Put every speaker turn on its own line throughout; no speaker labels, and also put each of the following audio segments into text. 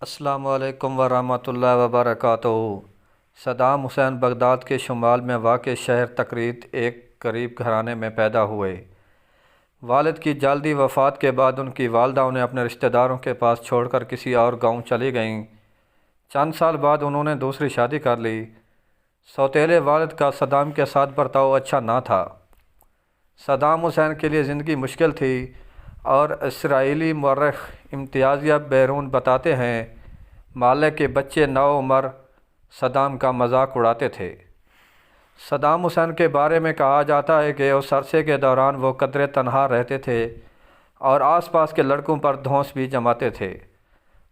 السلام علیکم ورحمۃ اللہ وبرکاتہ۔ صدام حسین بغداد کے شمال میں واقع شہر تکریت ایک غریب گھرانے میں پیدا ہوئے۔ والد کی جلدی وفات کے بعد ان کی والدہ انہیں اپنے رشتہ داروں کے پاس چھوڑ کر کسی اور گاؤں چلی گئیں۔ چند سال بعد انہوں نے دوسری شادی کر لی۔ سوتیلے والد کا صدام کے ساتھ برتاؤ اچھا نہ تھا۔ صدام حسین کے لیے زندگی مشکل تھی اور اسرائیلی مورخ امتیازیہ بیرون بتاتے ہیں، مالک کے بچے نوعمر صدام کا مذاق اڑاتے تھے۔ صدام حسین کے بارے میں کہا جاتا ہے کہ اس عرصے کے دوران وہ قدرے تنہا رہتے تھے اور آس پاس کے لڑکوں پر دھونس بھی جماتے تھے۔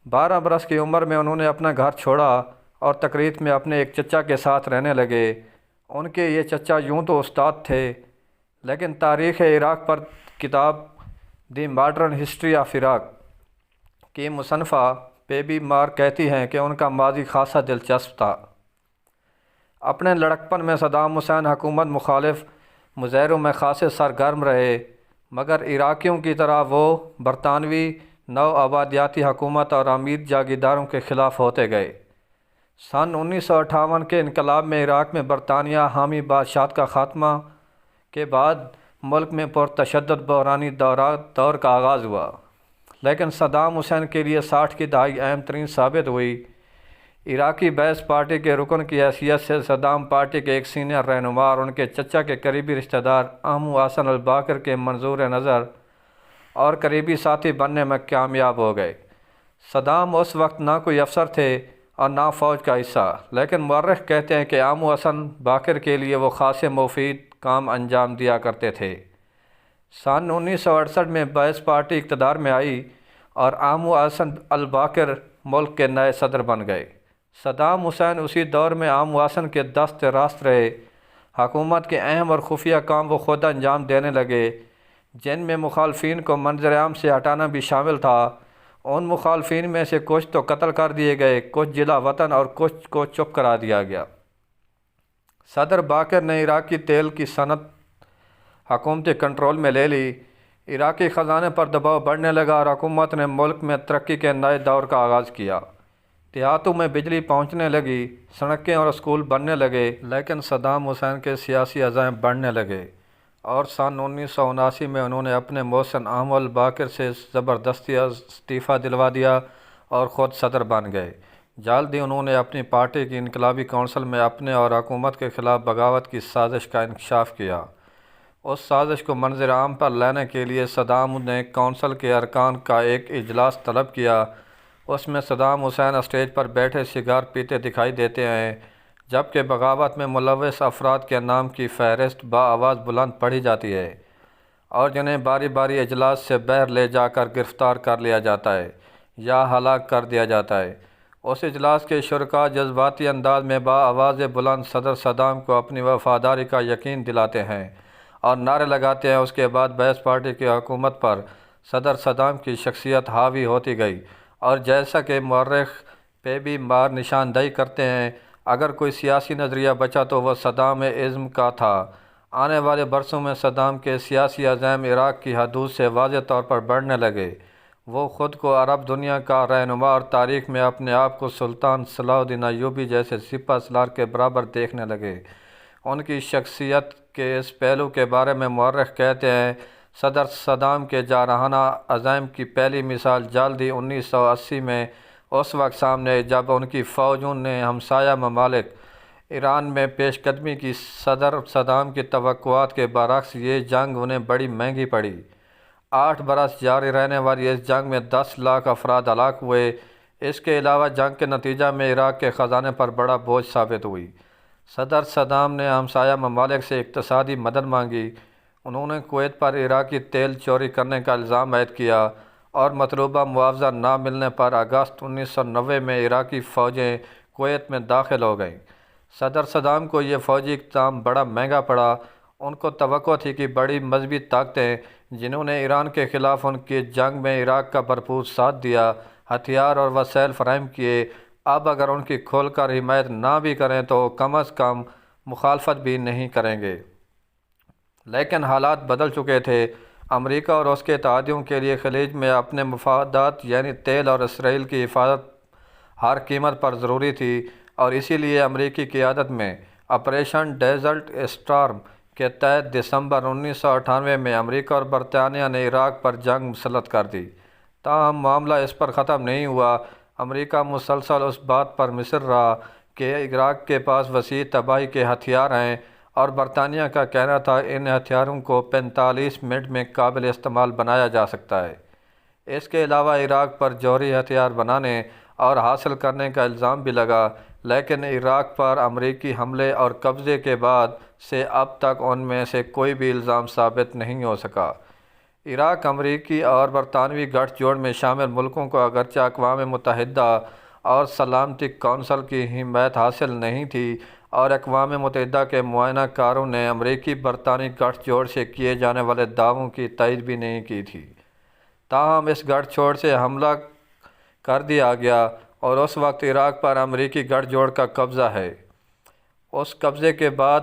12 برس کی عمر میں انہوں نے اپنا گھر چھوڑا اور تکریت میں اپنے ایک چچا کے ساتھ رہنے لگے۔ ان کے یہ چچا یوں تو استاد تھے، لیکن تاریخ عراق پر کتاب the modern history of Iraq کی مصنفہ بیبی مار کہتی ہیں کہ ان کا ماضی خاصا دلچسپ تھا۔ اپنے لڑکپن میں صدام حسین حکومت مخالف مظاہروں میں خاصے سرگرم رہے، مگر عراقیوں کی طرح وہ برطانوی نو آبادیاتی حکومت اور امیر جاگیرداروں کے خلاف ہوتے گئے۔ سن 1958 کے انقلاب میں عراق میں برطانیہ حامی بادشاہت کا خاتمہ کے بعد ملک میں پرتشدد بحرانی دور کا آغاز ہوا، لیکن صدام حسین کے لیے 60 کی دہائی اہم ترین ثابت ہوئی۔ عراقی بیس پارٹی کے رکن کی حیثیت سے صدام پارٹی کے ایک سینئر رہنما اور ان کے چچا کے قریبی رشتہ دار عامو حسن الباقر کے منظور نظر اور قریبی ساتھی بننے میں کامیاب ہو گئے۔ صدام اس وقت نہ کوئی افسر تھے اور نہ فوج کا حصہ، لیکن مورخ کہتے ہیں کہ عامو حسن باقر کے لیے وہ خاصے مفید کام انجام دیا کرتے تھے۔ سن 1968 میں بیس پارٹی اقتدار میں آئی اور عامو حسن الباقر ملک کے نئے صدر بن گئے۔ صدام حسین اسی دور میں عامو حسن کے دست راست رہے۔ حکومت کے اہم اور خفیہ کام وہ خود انجام دینے لگے، جن میں مخالفین کو منظر عام سے ہٹانا بھی شامل تھا۔ ان مخالفین میں سے کچھ تو قتل کر دیے گئے، کچھ جلا وطن اور کچھ کو چپ کرا دیا گیا۔ صدر باقر نے عراقی تیل کی صنعت حکومتی کنٹرول میں لے لی۔ عراقی خزانے پر دباؤ بڑھنے لگا اور حکومت نے ملک میں ترقی کے نئے دور کا آغاز کیا۔ دیہاتوں میں بجلی پہنچنے لگی، سڑکیں اور اسکول بننے لگے، لیکن صدام حسین کے سیاسی عزائم بڑھنے لگے اور سن 1979 میں انہوں نے اپنے محسن عامو الباقر سے زبردستی استعفیٰ دلوا دیا اور خود صدر بن گئے۔ جلد ہی انہوں نے اپنی پارٹی کی انقلابی کونسل میں اپنے اور حکومت کے خلاف بغاوت کی سازش کا انکشاف کیا۔ اس سازش کو منظر عام پر لانے کے لیے صدام نے کونسل کے ارکان کا ایک اجلاس طلب کیا۔ اس میں صدام حسین اسٹیج پر بیٹھے سگار پیتے دکھائی دیتے ہیں، جبکہ بغاوت میں ملوث افراد کے نام کی فہرست بآواز بلند پڑھی جاتی ہے اور جنہیں باری باری اجلاس سے باہر لے جا کر گرفتار کر لیا جاتا ہے یا ہلاک کر دیا جاتا ہے۔ اس اجلاس کے شرکاء جذباتی انداز میں بآواز بلند صدر صدام کو اپنی وفاداری کا یقین دلاتے ہیں اور نعرے لگاتے ہیں۔ اس کے بعد بیس پارٹی کی حکومت پر صدر صدام کی شخصیت حاوی ہوتی گئی اور جیسا کہ مورخ بیبی مار نشاندہی کرتے ہیں، اگر کوئی سیاسی نظریہ بچا تو وہ صدام ازم کا تھا۔ آنے والے برسوں میں صدام کے سیاسی عزائم عراق کی حدود سے واضح طور پر بڑھنے لگے۔ وہ خود کو عرب دنیا کا رہنما اور تاریخ میں اپنے آپ کو سلطان صلاح الدین ایوبی جیسے سپہ سالار کے برابر دیکھنے لگے۔ ان کی شخصیت کے اس پہلو کے بارے میں مورخ کہتے ہیں، صدر صدام کے جارحانہ عزائم کی پہلی مثال جلد ہی 1980 میں اس وقت سامنے آئی جب ان کی فوجوں نے ہمسایہ ممالک ایران میں پیش قدمی کی۔ صدر صدام کی توقعات کے برعکس یہ جنگ انہیں بڑی مہنگی پڑی۔ 8 برس جاری رہنے والی اس جنگ میں 10 لاکھ افراد ہلاک ہوئے۔ اس کے علاوہ جنگ کے نتیجہ میں عراق کے خزانے پر بڑا بوجھ ثابت ہوئی۔ صدر صدام نے ہمسایہ ممالک سے اقتصادی مدد مانگی۔ انہوں نے کویت پر عراقی تیل چوری کرنے کا الزام عائد کیا اور مطلوبہ معاوضہ نہ ملنے پر اگست 1990 میں عراقی فوجیں کویت میں داخل ہو گئیں۔ صدر صدام کو یہ فوجی اقدام بڑا مہنگا پڑا۔ ان کو توقع تھی کہ بڑی مذہبی طاقتیں جنہوں نے ایران کے خلاف ان کی جنگ میں عراق کا بھرپور ساتھ دیا، ہتھیار اور وسائل فراہم کیے، اب اگر ان کی کھول کر حمایت نہ بھی کریں تو کم از کم مخالفت بھی نہیں کریں گے۔ لیکن حالات بدل چکے تھے۔ امریکہ اور اس کے اتحادیوں کے لیے خلیج میں اپنے مفادات یعنی تیل اور اسرائیل کی حفاظت ہر قیمت پر ضروری تھی اور اسی لیے امریکی قیادت میں آپریشن ڈیزرٹ اسٹارم کے تحت دسمبر 1998 میں امریکہ اور برطانیہ نے عراق پر جنگ مسلط کر دی۔ تاہم معاملہ اس پر ختم نہیں ہوا۔ امریکہ مسلسل اس بات پر مصر رہا کہ عراق کے پاس وسیع تباہی کے ہتھیار ہیں اور برطانیہ کا کہنا تھا ان ہتھیاروں کو 45 منٹ میں قابل استعمال بنایا جا سکتا ہے۔ اس کے علاوہ عراق پر جوہری ہتھیار بنانے اور حاصل کرنے کا الزام بھی لگا، لیکن عراق پر امریکی حملے اور قبضے کے بعد سے اب تک ان میں سے کوئی بھی الزام ثابت نہیں ہو سکا۔ عراق امریکی اور برطانوی گٹھ جوڑ میں شامل ملکوں کو اگرچہ اقوام متحدہ اور سلامتی کونسل کی حمایت حاصل نہیں تھی اور اقوام متحدہ کے معائنہ کاروں نے امریکی برطانوی گٹھ جوڑ سے کیے جانے والے دعووں کی تائید بھی نہیں کی تھی، تاہم اس گٹھ جوڑ سے حملہ کر دیا گیا اور اس وقت عراق پر امریکی گٹھ جوڑ کا قبضہ ہے۔ اس قبضے کے بعد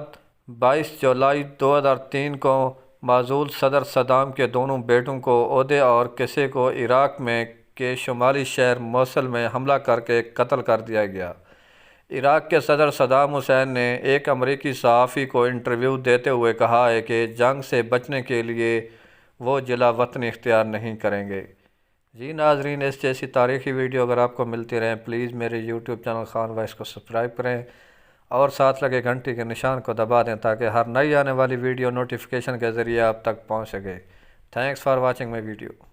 22 جولائی 2003 کو معزول صدر صدام کے دونوں بیٹوں کو عہدے اور کسی کو عراق میں کے شمالی شہر موصل میں حملہ کر کے قتل کر دیا گیا۔ عراق کے صدر صدام حسین نے ایک امریکی صحافی کو انٹرویو دیتے ہوئے کہا ہے کہ جنگ سے بچنے کے لیے وہ جلا وطنی اختیار نہیں کریں گے۔ جی ناظرین، اس جیسی تاریخی ویڈیو اگر آپ کو ملتی رہیں پلیز میرے یوٹیوب چینل خان وائس کو سبسکرائب کریں اور ساتھ لگے گھنٹی کے نشان کو دبا دیں تاکہ ہر نئی آنے والی ویڈیو نوٹیفیکیشن کے ذریعے آپ تک پہنچ سکے۔ Thanks for watching my video.